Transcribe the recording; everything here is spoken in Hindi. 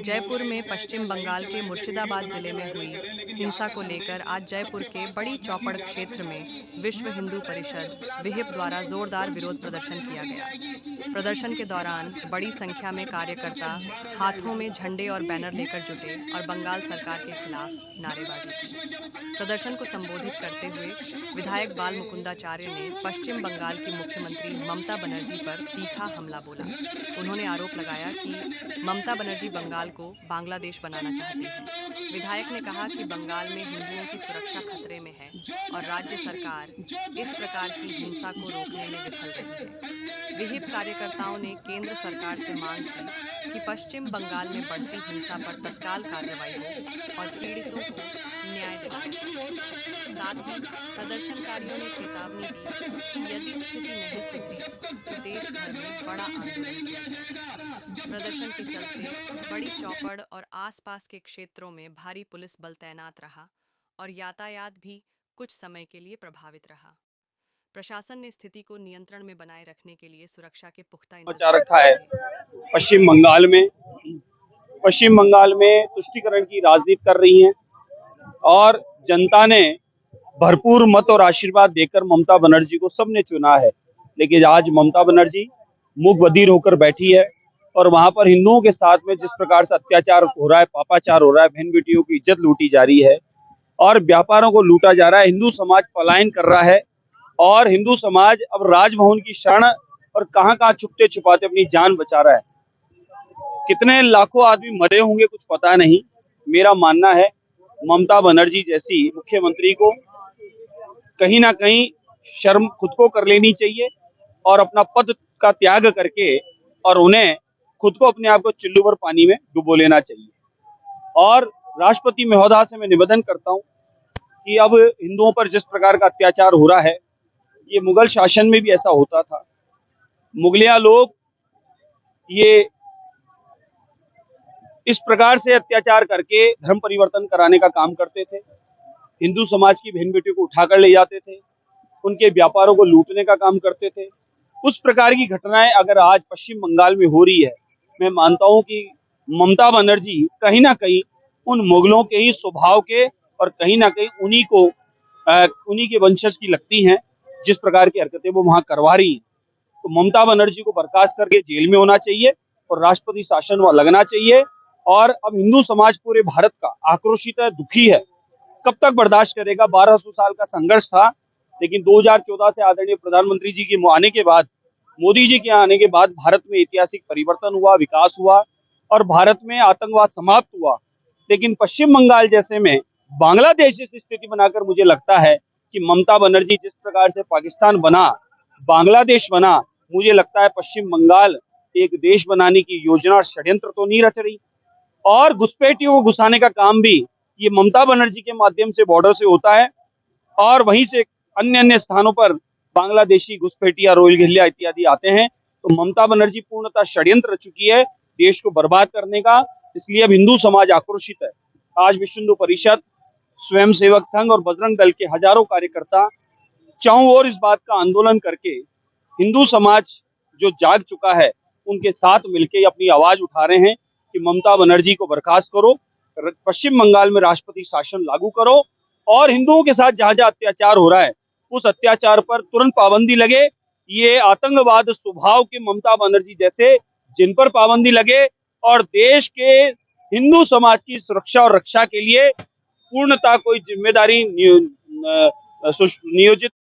जयपुर में पश्चिम बंगाल के मुर्शिदाबाद जिले में हुई हिंसा को लेकर आज जयपुर के बड़ी चौपड़ क्षेत्र में विश्व हिंदू परिषद विहिप द्वारा जोरदार विरोध प्रदर्शन किया गया। प्रदर्शन के दौरान बड़ी संख्या में कार्यकर्ता हाथों में झंडे और बैनर लेकर जुटे और बंगाल सरकार के खिलाफ नारेबाजी की। प्रदर्शन को संबोधित करते हुए विधायक बाल मुकुंदाचार्य ने पश्चिम बंगाल की मुख्यमंत्री ममता बनर्जी पर तीखा हमला बोला। उन्होंने आरोप लगाया कि ममता बनर्जी बंगाल को बांग्लादेश बनाना चाहती है। विधायक ने कहा कि बंगाल में हिंदुओं की सुरक्षा खतरे में है और राज्य सरकार इस प्रकार की हिंसा को रोकने में विफल रही है। विहिप कार्यकर्ताओं ने केंद्र सरकार से मांग की कि पश्चिम बंगाल में बढ़ती हिंसा पर तत्काल कार्रवाई हो और पीड़ितों को न्याय दिलाया जाए। साथ ही प्रदर्शनकारियों ने चेतावनी दी कि यदि स्थिति नहीं सुधरी तो देश भर में बड़ा आंदोलन किया जाएगा। प्रदर्शन के चलते बड़ी चौपड़ और आसपास के क्षेत्रों में भारी पुलिस बल तैनात रहा और यातायात भी कुछ समय के लिए प्रभावित रहा। प्रशासन ने स्थिति को नियंत्रण में बनाए रखने के लिए सुरक्षा के पुख्ता बचा इंतजाम रखा है। किए। पश्चिम बंगाल में तुष्टीकरण की राजनीति कर रही हैं और जनता ने भरपूर मत और आशीर्वाद देकर ममता बनर्जी को सबने चुना है। लेकिन आज ममता बनर्जी मुख बधिर होकर बैठी है और वहां पर हिंदुओं के साथ में जिस प्रकार से अत्याचार हो रहा है, पापाचार हो रहा है, बहन बेटियों की इज्जत लूटी जा रही है और व्यापारों को लूटा जा रहा है। हिंदू समाज पलायन कर रहा है और हिंदू समाज अब राजभवन की शरण और कहां छुपते छुपाते अपनी जान बचा रहा है। कितने लाखों आदमी मरे होंगे कुछ पता नहीं। मेरा मानना है ममता बनर्जी जैसी मुख्यमंत्री को कहीं ना कहीं शर्म खुद को कर लेनी चाहिए और अपना पद का त्याग करके और उन्हें खुद को अपने आप को चिल्लू भर पानी में डुबो लेना चाहिए। और राष्ट्रपति महोदय से मैं निवेदन करता हूं कि अब हिंदुओं पर जिस प्रकार का अत्याचार हो रहा है, ये मुगल शासन में भी ऐसा होता था। मुगलिया लोग ये इस प्रकार से अत्याचार करके धर्म परिवर्तन कराने का काम करते थे। हिंदू समाज की बहन बेटियों को उठाकर ले जाते थे, उनके व्यापारों को लूटने का काम करते थे। उस प्रकार की घटनाएं अगर आज पश्चिम बंगाल में हो रही है, मैं मानता हूं कि ममता बनर्जी कहीं ना कहीं उन मुगलों के ही स्वभाव के और कहीं ना कहीं उन्हीं के वंशज की लगती हैं, जिस प्रकार की हरकतें वो वहां करवा रही हैं। तो ममता बनर्जी को बर्खास्त करके जेल में होना चाहिए और राष्ट्रपति शासन वहां लगना चाहिए। और अब हिंदू समाज पूरे भारत का आक्रोशित है, दुखी है। कब तक बर्दाश्त करेगा? 1200 साल का संघर्ष था, लेकिन 2014 से आदरणीय प्रधानमंत्री जी के आने के बाद, मोदी जी के आने के बाद भारत में ऐतिहासिक परिवर्तन हुआ, विकास हुआ और भारत में आतंकवाद समाप्त हुआ। लेकिन पश्चिम बंगाल जैसे में बांग्लादेश जैसी स्थिति बनाकर मुझे लगता है कि ममता बनर्जी जिस प्रकार से पाकिस्तान बना, बांग्लादेश बना, मुझे लगता है पश्चिम बंगाल एक देश बनाने की योजना षड्यंत्र तो नहीं रच रही। और घुसपैठियों को घुसाने का काम भी ये ममता बनर्जी के माध्यम से बॉर्डर से होता है और वहीं से अन्य अन्य स्थानों पर बांग्लादेशी घुसपैठिया, रोहिंग्या इत्यादि आते हैं। तो ममता बनर्जी पूर्णतः षड्यंत्र रच चुकी है देश को बर्बाद करने का। इसलिए अब हिंदू समाज आक्रोशित है। आज विश्व हिंदू परिषद, स्वयं सेवक संघ और बजरंग दल के हजारों कार्यकर्ता चारों ओर इस बात का आंदोलन करके हिंदू समाज जो जाग चुका है उनके साथ मिलकर अपनी आवाज उठा रहे हैं कि ममता बनर्जी को बर्खास्त करो, पश्चिम बंगाल में राष्ट्रपति शासन लागू करो और हिंदुओं के साथ जहां जहां अत्याचार हो रहा है उस अत्याचार पर तुरंत पाबंदी लगे। ये आतंकवाद स्वभाव के ममता बनर्जी जैसे जिन पर पाबंदी लगे और देश के हिंदू समाज की सुरक्षा और रक्षा के लिए पूर्णतः कोई जिम्मेदारी नियोजित